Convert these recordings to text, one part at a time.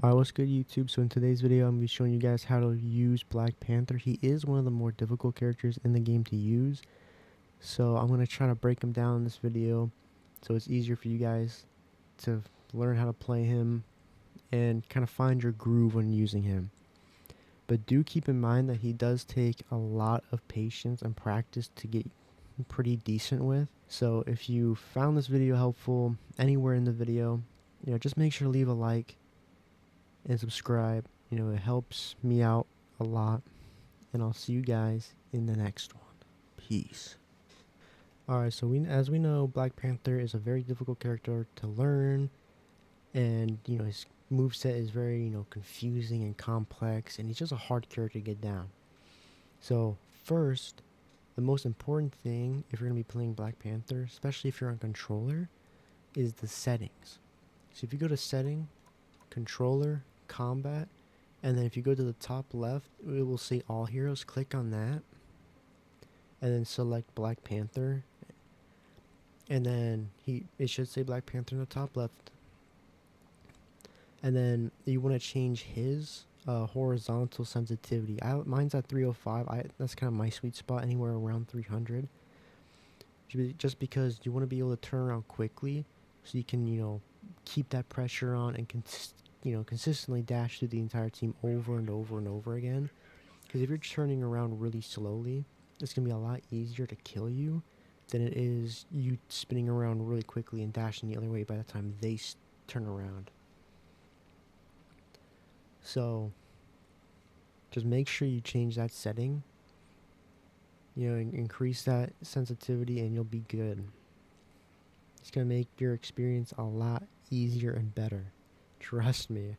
Alright, what's good YouTube? So in today's video, I'm going to be showing you guys how to use Black Panther. He is one of the more difficult characters in the game to use. So I'm going to try to break him down in this video so it's easier for you guys to learn how to play him and kind of find your groove when using him. But do keep in mind that he does take a lot of patience and practice to get pretty decent with. So if you found this video helpful anywhere in the video, just make sure to leave a like and subscribe. It helps me out a lot, and I'll see you guys in the next one. Peace. Alright, so as we know, Black Panther is a very difficult character to learn, and his moveset is very confusing and complex, and he's just a hard character to get down. So first, the most important thing if you're going to be playing Black Panther, especially if you're on controller, is the settings. So if you go to setting, controller, combat, and then if you go to the top left, it will say all heroes. Click on that and then select Black Panther, and then it should say Black Panther in the top left, and then you want to change his horizontal sensitivity. Mine's at 305. That's kind of my sweet spot, anywhere around 300, just because you want to be able to turn around quickly so you can keep that pressure on and consistently dash through the entire team over and over and over again. Because if you're turning around really slowly, it's going to be a lot easier to kill you than it is you spinning around really quickly and dashing the other way by the time they turn around. So just make sure you change that setting, increase that sensitivity, and you'll be good. It's going to make your experience a lot easier and better. Trust me,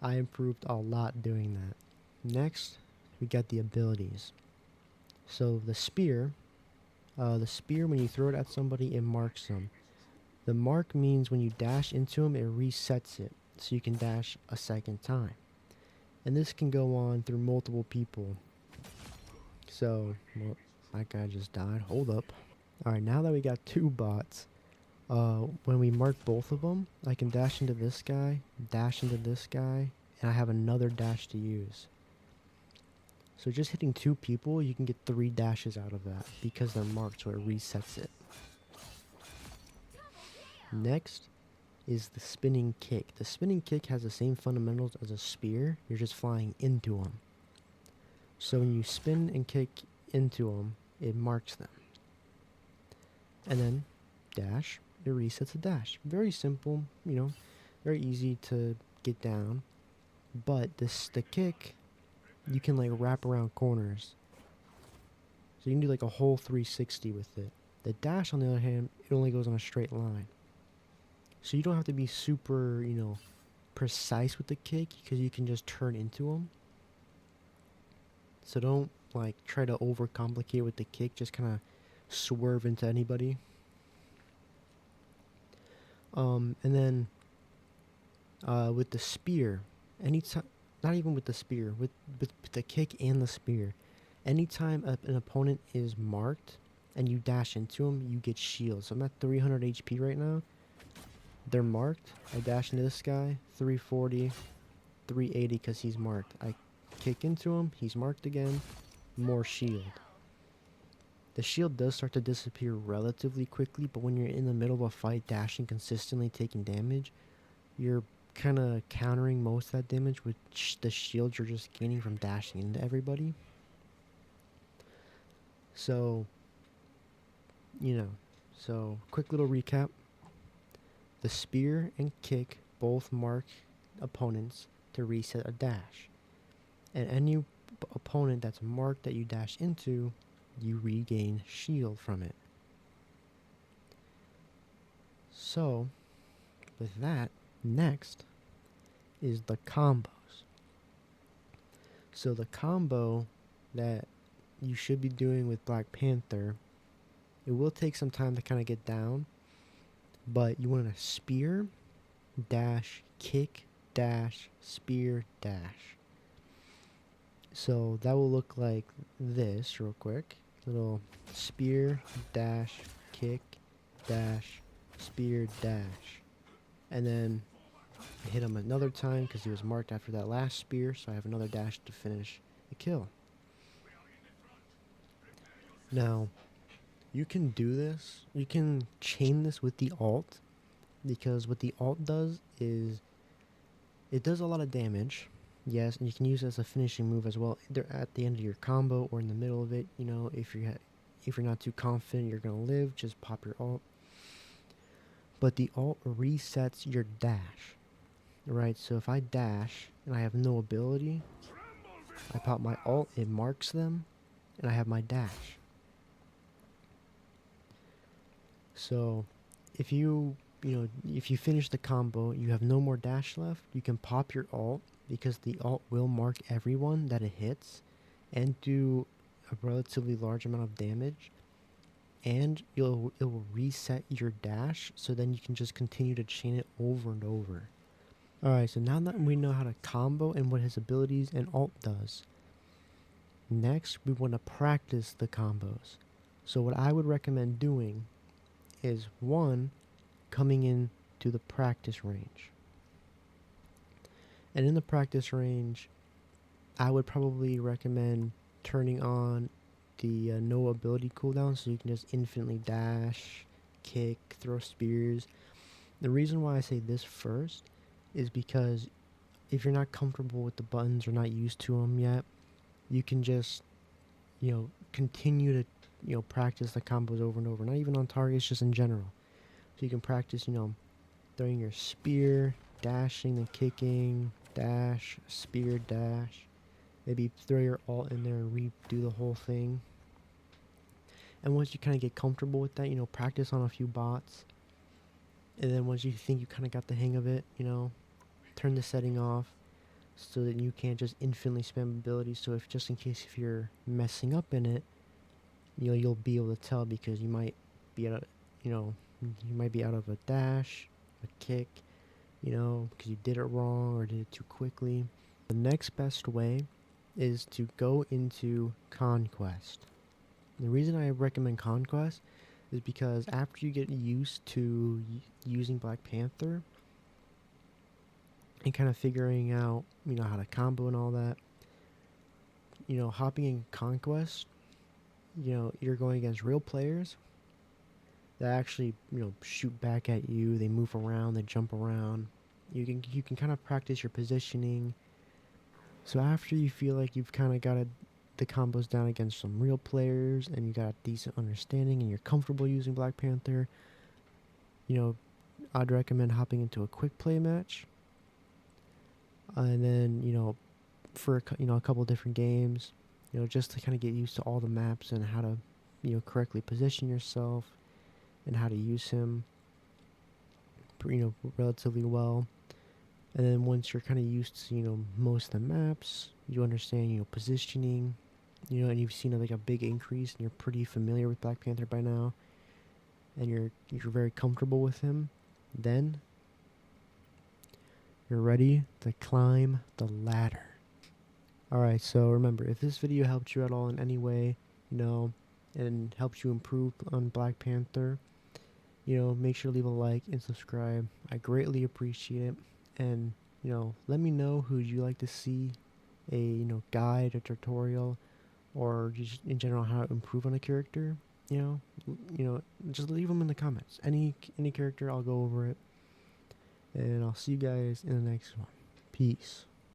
I improved a lot doing that. Next, we got the abilities. So the spear, when you throw it at somebody, it marks them. The mark means when you dash into them, it resets it, so you can dash a second time. And this can go on through multiple people. So, well, that guy just died. Hold up. Alright, now that we got two bots, when we mark both of them, I can dash into this guy, dash into this guy, and I have another dash to use. So just hitting two people, you can get 3 dashes out of that because they're marked, so it resets it. Next is the spinning kick. The spinning kick has the same fundamentals as a spear. You're just flying into them. So when you spin and kick into them, it marks them. And then dash. It resets a dash. Very simple, very easy to get down. But the kick, you can wrap around corners. So you can do a whole 360 with it. The dash, on the other hand, it only goes on a straight line. So you don't have to be super, precise with the kick, because you can just turn into them. So don't try to overcomplicate with the kick. Just kind of swerve into anybody. And then with the spear, anytime, not even with the spear, with the kick and the spear, anytime an opponent is marked and you dash into them, you get shield. So I'm at 300 HP right now. They're marked. I dash into this guy, 340, 380 because he's marked. I kick into him, he's marked again, more shield. The shield does start to disappear relatively quickly, but when you're in the middle of a fight, dashing consistently, taking damage, you're kind of countering most of that damage with the shield you're just gaining from dashing into everybody. So, so quick little recap. The spear and kick both mark opponents to reset a dash. And any opponent that's marked that you dash into, you regain shield from it. So, with that, next is the combos. So the combo that you should be doing with Black Panther, it will take some time to kind of get down, but you want to spear, dash, kick, dash, spear, dash. So that will look like this real quick. Little spear, dash, kick, dash, spear, dash. And then I hit him another time because he was marked after that last spear, so I have another dash to finish the kill. Now, you can do this, you can chain this with the alt, because what the alt does is it does a lot of damage, yes, and you can use it as a finishing move as well, either at the end of your combo or in the middle of it. You know, if you're not too confident you're gonna live, just pop your alt. But the alt resets your dash, right? So if I dash and I have no ability, I pop my alt, it marks them, and I have my dash. So if if you finish the combo, you have no more dash left, you can pop your alt, because the alt will mark everyone that it hits and do a relatively large amount of damage, and it will reset your dash, so then you can just continue to chain it over and over. Alright, so now that we know how to combo and what his abilities and alt does, next we want to practice the combos. So what I would recommend doing is, one, coming in to the practice range. And in the practice range, I would probably recommend turning on the no ability cooldown, so you can just infinitely dash, kick, throw spears. The reason why I say this first is because if you're not comfortable with the buttons or not used to them yet, you can just, continue to, practice the combos over and over. Not even on targets, just in general. So you can practice, throwing your spear, dashing and kicking, dash, spear, dash. Maybe throw your alt in there and redo the whole thing. And once you kind of get comfortable with that, practice on a few bots. And then once you think you kind of got the hang of it, turn the setting off so that you can't just infinitely spam abilities. So if, just in case if you're messing up in it, you'll be able to tell, because you might be out of, you might be out of a dash, a kick, because you did it wrong or did it too quickly. The next best way is to go into Conquest. The reason I recommend Conquest is because after you get used to using Black Panther and kind of figuring out, how to combo and all that, hopping in Conquest, you're going against real players that actually, shoot back at you. They move around, they jump around. You can kind of practice your positioning. So after you feel like you've kind of got the combos down against some real players and you got a decent understanding and you're comfortable using Black Panther, I'd recommend hopping into a quick play match. And then, for a couple different games, just to kind of get used to all the maps and how to, correctly position yourself and how to use him, relatively well. And then once you're kind of used to, most of the maps, you understand, positioning, and you've seen like a big increase and you're pretty familiar with Black Panther by now, and you're very comfortable with him, then you're ready to climb the ladder. Alright, so remember, if this video helped you at all in any way, and helps you improve on Black Panther, make sure to leave a like and subscribe. I greatly appreciate it. And, let me know who you'd like to see a, guide, a tutorial, or just in general how to improve on a character. Just leave them in the comments. Any character, I'll go over it. And I'll see you guys in the next one. Peace.